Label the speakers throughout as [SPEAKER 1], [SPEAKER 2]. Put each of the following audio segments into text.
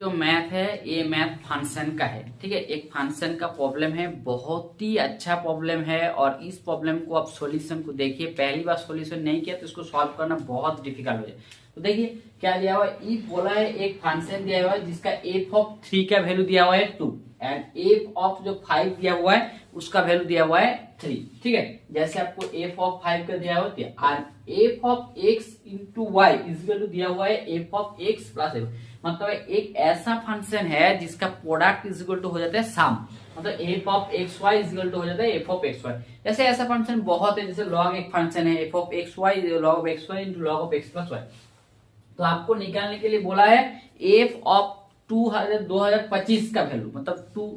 [SPEAKER 1] जो मैथ है ये मैथ फंक्शन का है। ठीक है, एक फंक्शन का प्रॉब्लम है, बहुत ही अच्छा प्रॉब्लम है। और इस प्रॉब्लम को आप सॉल्यूशन को देखिए, पहली बार सॉल्यूशन नहीं किया तो इसको सॉल्व करना बहुत डिफिकल्ट हो जाए। तो देखिए क्या दिया हुआ है, इफ बोला है एक फंक्शन दिया हुआ है जिसका एफ ऑफ 3 का वैल्यू दिया हुआ है 2 एंड एफ ऑफ जो 5 दिया हुआ है उसका वैल्यू दिया हुआ है 3। ठीक है, जैसे आपको एफ ऑफ 5 का दिया हुआ है f of x into y is equal to दिया हुआ है f of x plus f. मतलब एक ऐसा फंक्शन है जिसका प्रोडक्ट इजिकल टू हो जाता है सम, मतलब f of x y is equal to हो जाता है एफ ऑफ एक्स वाई। जैसे ऐसा फंक्शन बहुत है, जैसे लॉग एक फंक्शन है f of x y log of x y into log of x plus y. तो आपको निकालने के लिए बोला है एफ ऑफ 2025 का वैल्यू, मतलब 2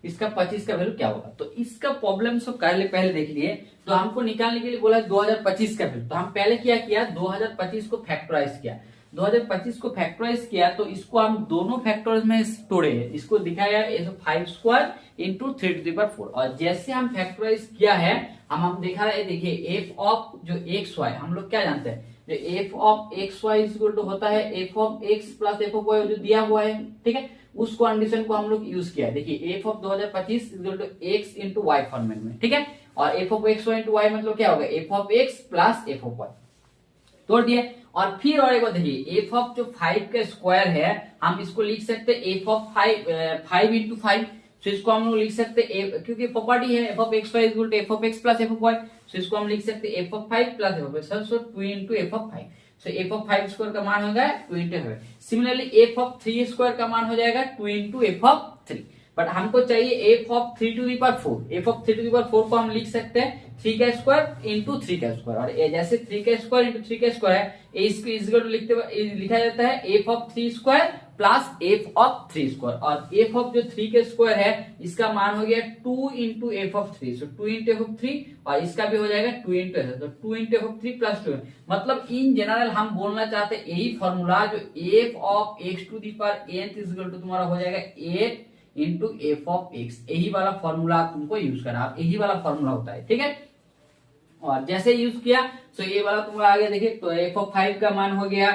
[SPEAKER 1] इसका 25 का वैल्यू क्या होगा। तो इसका प्रॉब्लम सब पहले देख लिए। तो हमको निकालने के लिए बोला 2025 का वैल्यू, तो हम पहले क्या किया 2025 को फैक्टराइज किया। 2025 को फैक्टराइज किया तो इसको हम दोनों फैक्टर्स में तोड़े, इसको दिखाया 5 स्क्वायर इंटू 3⁴। और जैसे हम फैक्टराइज किया है हम दिखा रहे हैं, देखिए एफ ऑफ जो एक्स वाई हम लोग क्या जानते हैं, जो f of x y equal to होता है f of x plus f of y जो दिया हुआ है। ठीक है, उस कंडीशन को हम लोग यूज किया। देखिए f of 2025 equal to x into y format में। ठीक है, और f of x y into y मतलब क्या होगा f of x plus f of y, तोड़ दिए। और फिर और एक बार देखिए एफ ऑफ जो 5 का स्क्वायर है हम इसको लिख सकते हैं एफ ऑफ 5 इंटू 5। तो इसको हम लोग लिख सकते हैं क्योंकि प्रॉपर्टी है f of x y equal to f of x plus f of y. तो इसको हम लिख सकते हैं f of 5 plus f of x, so 2 into f of 5। So f of 5 square का मान हो जाएगा 2 into f. Similarly f of 3 square का मान हो जाएगा 2 इंटू एफ ऑफ 3। बट हमको चाहिए एफ ऑफ 3⁴। एफ ऑफ 3⁴ को हम लिख सकते हैं 3 का स्क्वायर इंटू 3 का स्क्वायर। और जैसे 3 का स्क्वायर इंटू 3 का स्क्वायर है इसको इक्वल टू लिखा जाता है f of 3 square plus f of 3 square. और एफ ऑफ जो 3 के स्क्वायर है इसका मान हो गया 2 into f of 3। So 2 into f of 3 और इसका भी हो जाएगा 2 इंटू एफ। तो 2 इंटू एफ ऑफ 3 प्लस 2। मतलब इन जनरल हम बोलना चाहते हैं यही फॉर्मूला जो f of x to the power n equal to तुम्हारा हो जाएगा 8 इंटू एफ ऑफ एक्स। यही वाला फॉर्मूला तुमको यूज करना, यही वाला फॉर्मूला होता है। ठीक है, और जैसे यूज किया तो ये वाला तुम्हारा आ गया। देखिए तो एफ ऑफ 5 का मान हो गया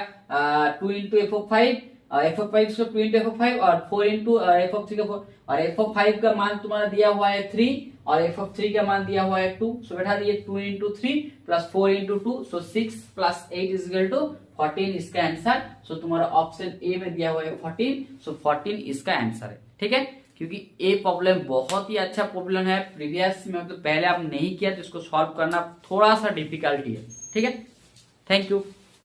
[SPEAKER 1] 2 into f of 5, F of 5 2 into f of 5 और 4 इंटू एफ ऑफ 3 का 4। और एफ ऑफ 5 का मान तुम्हारा दिया हुआ है 3 और एफ ऑफ 3 का मान दिया हुआ है 2। सो बैठा दिए 2 into 3 plus 4 into 2, so 6 plus 8 is equal to 14 इसका आंसर। सो तुम्हारा ऑप्शन ए में दिया हुआ है 14, सो 14 इसका आंसर है। ठीक है, क्योंकि ये प्रॉब्लम बहुत ही अच्छा प्रॉब्लम है, प्रीवियस में मतलब पहले आप नहीं किया तो इसको सॉल्व करना थोड़ा सा डिफिकल्टी है। ठीक है, थैंक यू।